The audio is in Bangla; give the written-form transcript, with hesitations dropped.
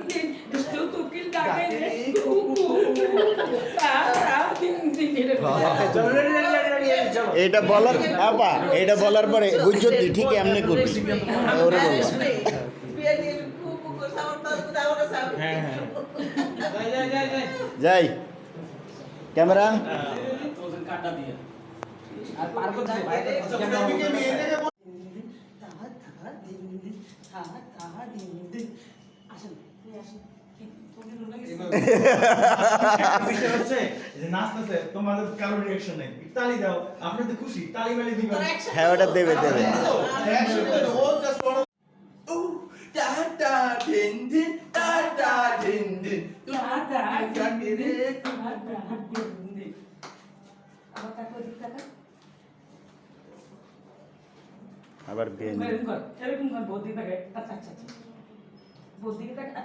দিন দুষ্টু কোকিল ডাকে রে কুকু তাও তাও দিন দিন এটা বলার আপা এটা বলার পরে বুঝছো তুই ঠিক এমনি করবি ওরে বলবা হ্যাঁ যাই ক্যামেরা আর পার করতে বাইরে আসেন আসেন বিষয় হচ্ছে যে নাচতেছে তোমাদের কারো রিঅ্যাকশন নেই তালি দাও আপনি তো খুশি তালি মালি দিবেন হ্যাঁ ওটা দেবে দেবে আবার এরকম কর বহুত দিকে থাকে আচ্ছা আচ্ছা আচ্ছা বহুত দিকে থাকে আচ্ছা